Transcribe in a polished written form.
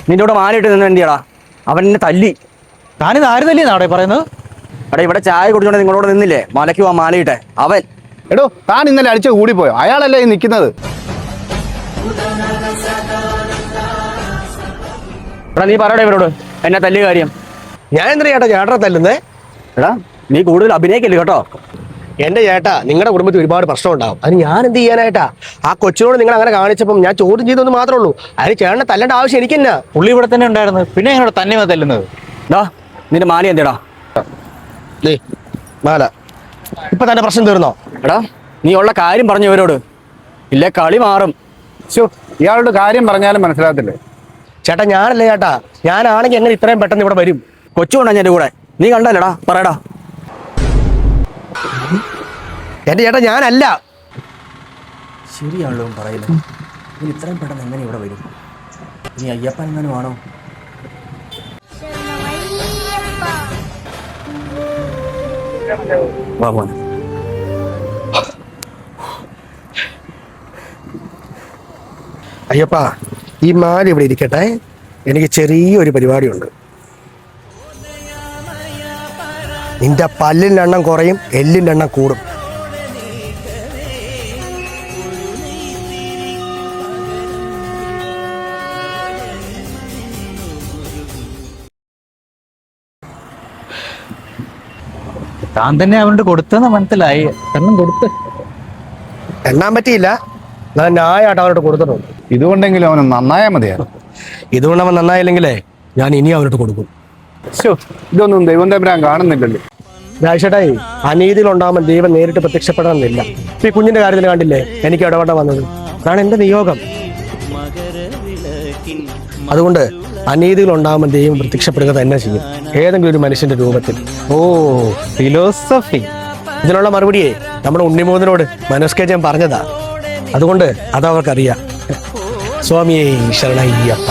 നിന്റെ കൂടെ മാലയിട്ട് നിന്ന് എന്തിയാടാ? അവൻ എന്നെ തല്ലി. താനിത് ആര് തല്ലിയെന്നാടെ പറയുന്നത്? എടാ ഇവിടെ ചായ കുടിച്ചോണ്ട് നിങ്ങളോട് നിന്നില്ലേ മലയ്ക്ക് പോവാൻ മാലയിട്ടെ അവൻ. എടോ താൻ ഇന്നലെ അടിച്ച കൂടിപ്പോയോ? അയാളല്ലേ ഈ നിൽക്കുന്നത്. എടാ നീ പറയടാ ഇവരോട് എന്നെ തല്ലിയ കാര്യം. ഞാൻ എന്തിനാ ചേട്ടാ ചേട്ടനെ തല്ലുന്നേ? എടാ നീ കൂടുതൽ അഭിനയിക്കല്ലേ കേട്ടോ. എന്റെ ചേട്ടാ നിങ്ങളുടെ കുടുംബത്തിൽ ഒരുപാട് പ്രശ്നം ഉണ്ടാവും. അതിന് ഞാൻ എന്ത് ചെയ്യാനായിട്ടാ? ആ കൊച്ചിനോട് നിങ്ങൾ അങ്ങനെ കാണിച്ചപ്പം ഞാൻ ചോദ്യം ചെയ്തെന്ന് മാത്രമേ ഉള്ളൂ. അതിന് ചേട്ടനെ തല്ലേണ്ട ആവശ്യം എനിക്കെന്നാ? പുള്ളി ഇവിടെ തന്നെ ഉണ്ടായിരുന്നു, പിന്നെ എന്നോട് തന്നെ തല്ലുന്നത്. ഡാ നിന്റെ മാല എന്തിടാ? മാല ഇപ്പൊ തന്റെ പ്രശ്നം തീർന്നോ? എടാ നീ ഉള്ള കാര്യം പറഞ്ഞു ഇവരോട്, ഇല്ലേ കളി മാറും. ഇയാളുടെ കാര്യം പറഞ്ഞാലും മനസ്സിലാകത്തില്ലേ? ചേട്ടാ ഞാനല്ലേ ചേട്ടാ, ഞാനാണെങ്കിൽ എങ്ങനെ ഇത്രയും പെട്ടെന്ന് ഇവിടെ വരും? കൊച്ചുകൊണ്ടാ എന്റെ കൂടെ, നീ കണ്ടല്ലേടാ? പറയടാ. എന്റെ ചേട്ടാ ഞാനല്ല. ശരിയാണല്ലോ പറയില്ല. നീ ഇത്രയും പെട്ടെന്ന് എങ്ങനെ ഇവിടെ വരും? നീ അയ്യപ്പൻ എങ്ങാനും ആണോ? വാ മോനെ. അയ്യപ്പാ ഈ മാല ഇവിടെ ഇരിക്കട്ടെ, എനിക്ക് ചെറിയൊരു പരിപാടിയുണ്ട്. നിന്റെ പല്ലിൻ്റെ എണ്ണം കുറയും, എല്ലിൻ്റെ എണ്ണം കൂടും. താൻ തന്നെ അവനോട് കൊടുത്തെന്ന് മനസ്സിലായി. എണ്ണം കൊടുത്ത് എണ്ണാൻ പറ്റിയില്ല, ഞാൻ ന്യായമായിട്ട് അവനോട് കൊടുത്തിട്ടുണ്ട്. ഇതുകൊണ്ടെങ്കിലും അവന് നന്നായാ മതിയാ. ഇതുകൊണ്ട് അവൻ നന്നായില്ലെങ്കിലേ ഞാൻ ഇനി അവനോട് കൊടുക്കും. ഇതൊന്നും ദൈവം തമ്പുരാൻ കാണുന്നില്ലല്ലോ. രാജേട്ടായി അനീതിയിൽ ഉണ്ടാകുമ്പോൾ ദൈവം നേരിട്ട് പ്രത്യക്ഷപ്പെടണമെന്നില്ല. ഈ കുഞ്ഞിന്റെ കാര്യത്തിൽ കണ്ടില്ലേ എനിക്ക് ഇടപെട വന്നത്? അതാണ് എന്റെ നിയോഗം. അതുകൊണ്ട് അനീതികൾ ഉണ്ടാകുമ്പോൾ ദൈവം പ്രത്യക്ഷപ്പെടുക തന്നെ ചെയ്യും, ഏതെങ്കിലും ഒരു മനുഷ്യന്റെ രൂപത്തിൽ. ഓ ഫിലോസഫി. ഇതിനുള്ള മറുപടിയെ നമ്മുടെ ഉണ്ണിമോഹനോട് മനസ്കേജൻ പറഞ്ഞതാ. അതുകൊണ്ട് അതവർക്കറിയാം. സ്വാമിയേ ശരണയ്യപ്പ.